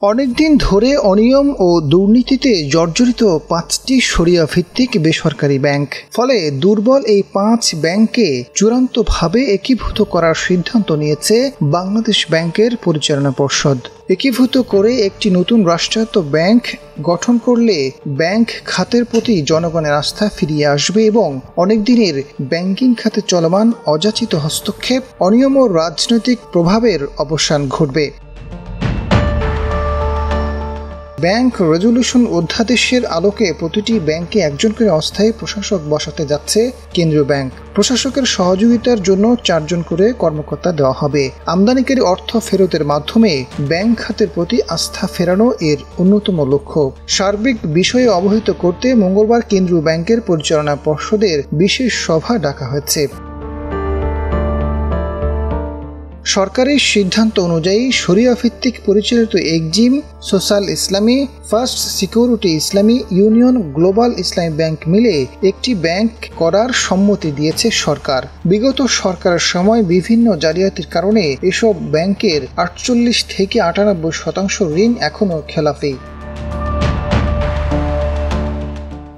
অনেকদিন ধরে অনিয়ম ও দুর্নীতিতে জর্জরিত ৫টি শরিয়া ভিত্তিক বেসরকারি ব্যাংক। ফলে দুর্বল এই ৫ ব্যাংককে চূড়ান্তভাবে একীভূত করার সিদ্ধান্ত নিয়েছে বাংলাদেশ ব্যাংকের পরিচালনা পর্ষদ। একীভূত করে একটি নতুন রাষ্ট্রায়ত্ত ব্যাংক গঠন করলে ব্যাংক খাতের প্রতি জনগণের আস্থা ফিরিয়ে আসবে এবং অনেক দিনের ব্যাংকিং খাতে চলমান অযাচিত হস্তক্ষেপ, অনিয়ম ও রাজনৈতিক প্রভাবের অবসান ঘটবে। ব্যাংক রেজুলেশন অধ্যাদেশের আলোকে প্রতিটি ব্যাংকে একজন করে অস্থায়ী প্রশাসক বসাতে যাচ্ছে কেন্দ্রীয় ব্যাংক। প্রশাসকের সহযোগিতার জন্য ৪ জন করে কর্মকর্তা দেওয়া হবে। আমদানিকারী অর্থ ফেরতের মাধ্যমে ব্যাংক খাতের প্রতি আস্থা ফেরানো এর অন্যতম লক্ষ্য। সার্বিক বিষয়ে অবহিত করতে মঙ্গলবার কেন্দ্রীয় ব্যাংকের পরিচালনা পর্ষদের বিশেষ সভা ডাকা হয়েছে। সরকারের সিদ্ধান্ত অনুযায়ী শরিয়া ভিত্তিক পরিচালিত এক্সিম সোশ্যাল ইসলামী, ফার্স্ট সিকিউরিটি ইসলামী, ইউনিয়ন গ্লোবাল ইসলামী ব্যাংক মিলে একটি ব্যাংক করার সম্মতি দিয়েছে সরকার। বিগত সরকারের সময় বিভিন্ন জালিয়াতির কারণে এসব ব্যাংকের ৪৮ থেকে ৯৮% ঋণ এখনও খেলাপি।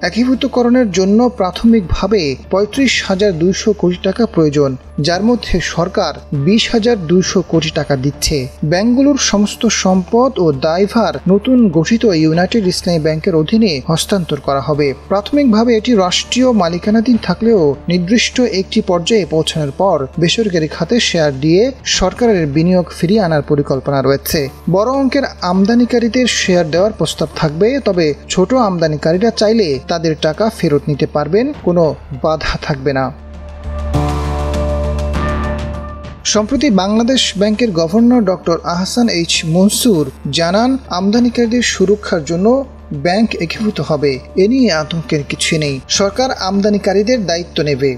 একীভূতকরণের জন্য প্রাথমিকভাবে ৩৫,২০০ কোটি টাকা প্রয়োজন, যার মধ্যে সরকার ২০,২০০ কোটি টাকা দিচ্ছে। ব্যাংকগুলোর সমস্ত সম্পদ ও দায়ভার নতুন গঠিত ইউনাইটেড ইসলামী ব্যাংকের অধীনে হস্তান্তর করা হবে। প্রাথমিকভাবে এটি রাষ্ট্রীয় মালিকানাধীন থাকলেও নির্দিষ্ট একটি পর্যায়ে পৌঁছানোর পর বেসরকারি খাতে শেয়ার দিয়ে সরকারের বিনিয়োগ ফিরিয়ে আনার পরিকল্পনা রয়েছে। বড় অঙ্কের আমদানিকারীদের শেয়ার দেওয়ার প্রস্তাব থাকবে, তবে ছোট আমদানিকারীরা চাইলে তাদের টাকা ফেরত নিতে পারবেন, কোনো বাধা থাকবে না। সম্প্রতি বাংলাদেশ ব্যাংকের governor doctor Ahsan H Mansur জানান, আমদানিকারীদের সুরক্ষার জন্য ব্যাংক একীভূত হবে। এ নিয়ে আতঙ্কের কিছু নেই, সরকার আমদানিকারীদের দায়িত্ব নেবে।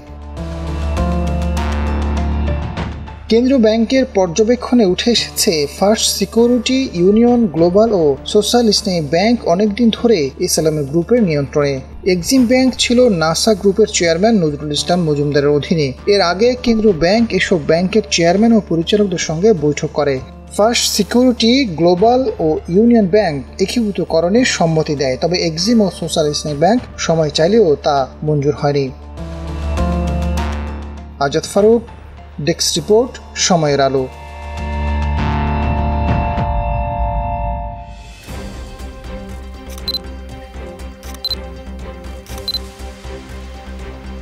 কেন্দ্রীয় ব্যাংকের পর্যবেক্ষণে উঠে এসেছে, ফার্স্ট সিকিউরিটি, ইউনিয়ন গ্লোবাল ও সোশ্যাল ইসলামী ব্যাংক অনেকদিন ধরে ইসলামী গ্রুপের নিয়ন্ত্রণে। এক্সিম ব্যাংক ছিল নাসা গ্রুপের চেয়ারম্যান নজরুল ইসলাম মজুমদারের অধীনে। এর আগে কেন্দ্রীয় ব্যাংক এসব ব্যাংকের চেয়ারম্যান ও পরিচালকদের সঙ্গে বৈঠক করে ফার্স্ট সিকিউরিটি, গ্লোবাল ও ইউনিয়ন ব্যাংক একীভূতকরণের সম্মতি দেয়, তবে এক্সিম ও সোশ্যাল ইসলামী ব্যাংক সময় চাইলেও তা মঞ্জুর হয়নি। আজাদ ফারুক, ডেস্ক রিপোর্ট, সময়ের আলো।